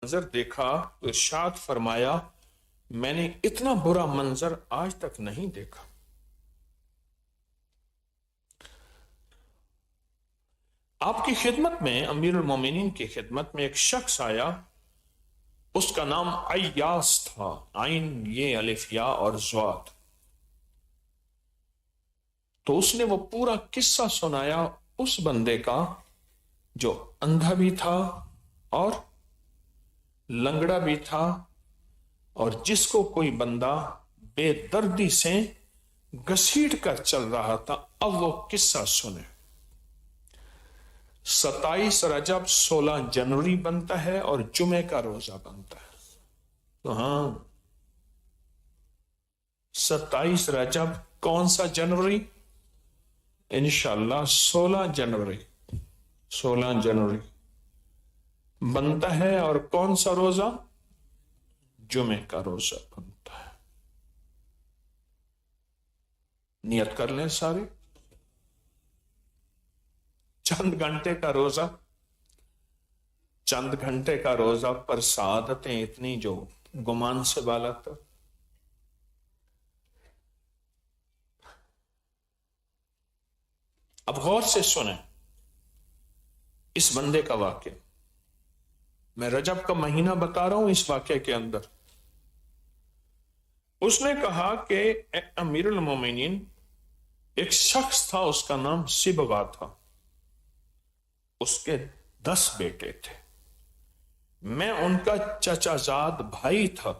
منظر دیکھا تو ارشاد فرمایا میں نے اتنا برا منظر آج تک نہیں دیکھا. آپ کی خدمت میں، امیر المومنین کی خدمت میں ایک شخص آیا، اس کا نام عیاس تھا، عین یہ الف یا اور ضاد. تو اس نے وہ پورا قصہ سنایا اس بندے کا جو اندھا بھی تھا اور لنگڑا بھی تھا، اور جس کو کوئی بندہ بے دردی سے گھسیٹ کر چل رہا تھا. اب وہ قصہ سنے. 27 رجب 16 جنوری بنتا ہے اور جمعے کا روزہ بنتا ہے. تو ہاں، 27 رجب کون سا جنوری؟ انشاءاللہ 16 جنوری بنتا ہے. اور کون سا روزہ؟ جمعے کا روزہ بنتا ہے. نیت کر لیں سارے. چند گھنٹے کا روزہ، چند گھنٹے کا روزہ پر سعادتیں اتنی جو گمان سے بالا تھا. اب غور سے سنیں اس بندے کا واقعہ. میں رجب کا مہینہ بتا رہا ہوں. اس واقعے کے اندر اس نے کہا کہ اے امیر المومنین، ایک شخص تھا، اس کا نام سبغا تھا، اس کے 10 بیٹے تھے، میں ان کا چچا زاد بھائی تھا.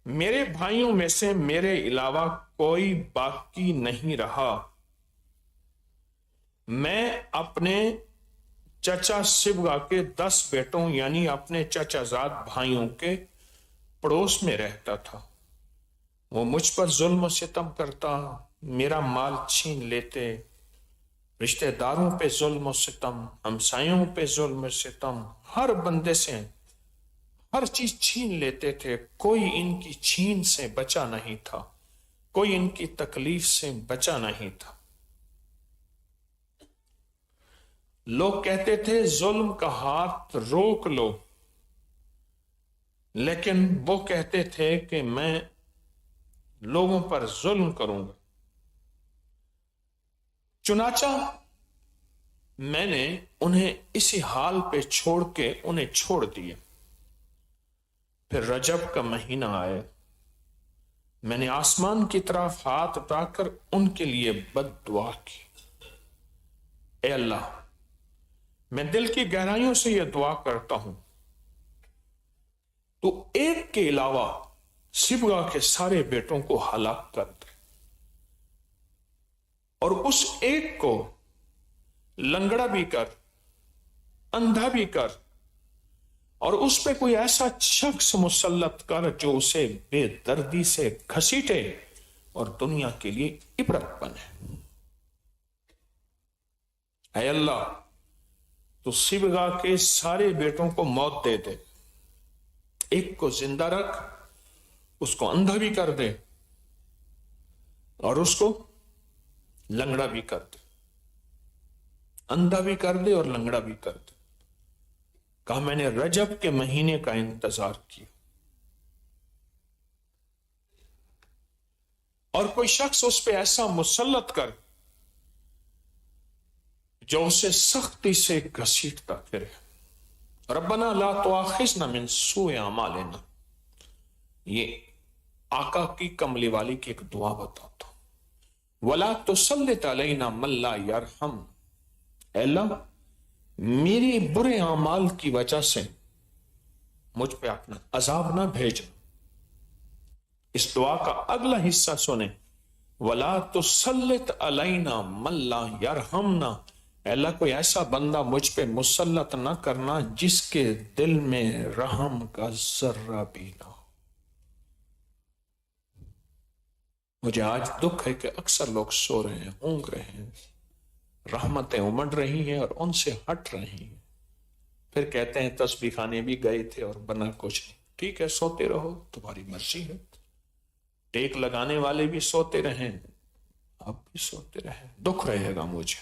میرے بھائیوں میں سے میرے علاوہ کوئی باقی نہیں رہا. میں اپنے چچا سبغا کے 10 بیٹوں یعنی اپنے چچا زاد بھائیوں کے پڑوس میں رہتا تھا. وہ مجھ پر ظلم و ستم کرتا، میرا مال چھین لیتے، رشتہ داروں پہ ظلم و ستم، ہمسایوں پہ ظلم و ستم، ہر بندے سے ہر چیز چھین لیتے تھے. کوئی ان کی چھین سے بچا نہیں تھا، کوئی ان کی تکلیف سے بچا نہیں تھا. لوگ کہتے تھے ظلم کا ہاتھ روک لو، لیکن وہ کہتے تھے کہ میں لوگوں پر ظلم کروں گا. چنانچہ میں نے انہیں اسی حال پہ چھوڑ کے انہیں چھوڑ دیا. پھر رجب کا مہینہ آئے، میں نے آسمان کی طرف ہاتھ اٹھا کر ان کے لیے بد دعا کی. اے اللہ، میں دل کی گہرائیوں سے یہ دعا کرتا ہوں تو ایک کے علاوہ سبغا کے سارے بیٹوں کو ہلاک کر دے، اور اس ایک کو لنگڑا بھی کر، اندھا بھی کر، اور اس پہ کوئی ایسا شخص مسلط کر جو اسے بے دردی سے گھسیٹے اور دنیا کے لیے عبرت بنے. اے اللہ، تو سبغا کے سارے بیٹوں کو موت دے دے، ایک کو زندہ رکھ، اس کو اندھا بھی کر دے اور اس کو لنگڑا بھی کر دے. اندھا بھی کر دے اور لنگڑا بھی کر دے. کہا میں نے رجب کے مہینے کا انتظار کیا، اور کوئی شخص اس پہ ایسا مسلط کر جو اسے سختی سے گھسیٹتا پھرے. ربنا لا تؤاخذنا من سوء اعمالنا. یہ آقا کی کملی والی کی ایک دعا بتاتا ہوں. ولا تسلط علینا من لا یرحم. اے اللہ، میری برے اعمال کی وجہ سے مجھ پہ اپنا عذاب نہ بھیجنا. اس دعا کا اگلا حصہ سنیں. ولا تسلط علینا من لا یرحمنا. اے اللہ، کوئی ایسا بندہ مجھ پہ مسلط نہ کرنا جس کے دل میں رحم کا ذرہ بھی نہ ہو. مجھے آج دکھ ہے کہ اکثر لوگ سو رہے ہیں، اونگ رہے ہیں، رحمتیں امڑ رہی ہیں اور ان سے ہٹ رہی ہیں، پھر کہتے ہیں تسبیح خانے بھی گئے تھے اور بنا کچھ نہیں. ٹھیک ہے، سوتے رہو، تمہاری مرضی ہے. ٹیک لگانے والے بھی سوتے رہیں، آپ بھی سوتے رہیں، دکھ رہے گا مجھے.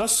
10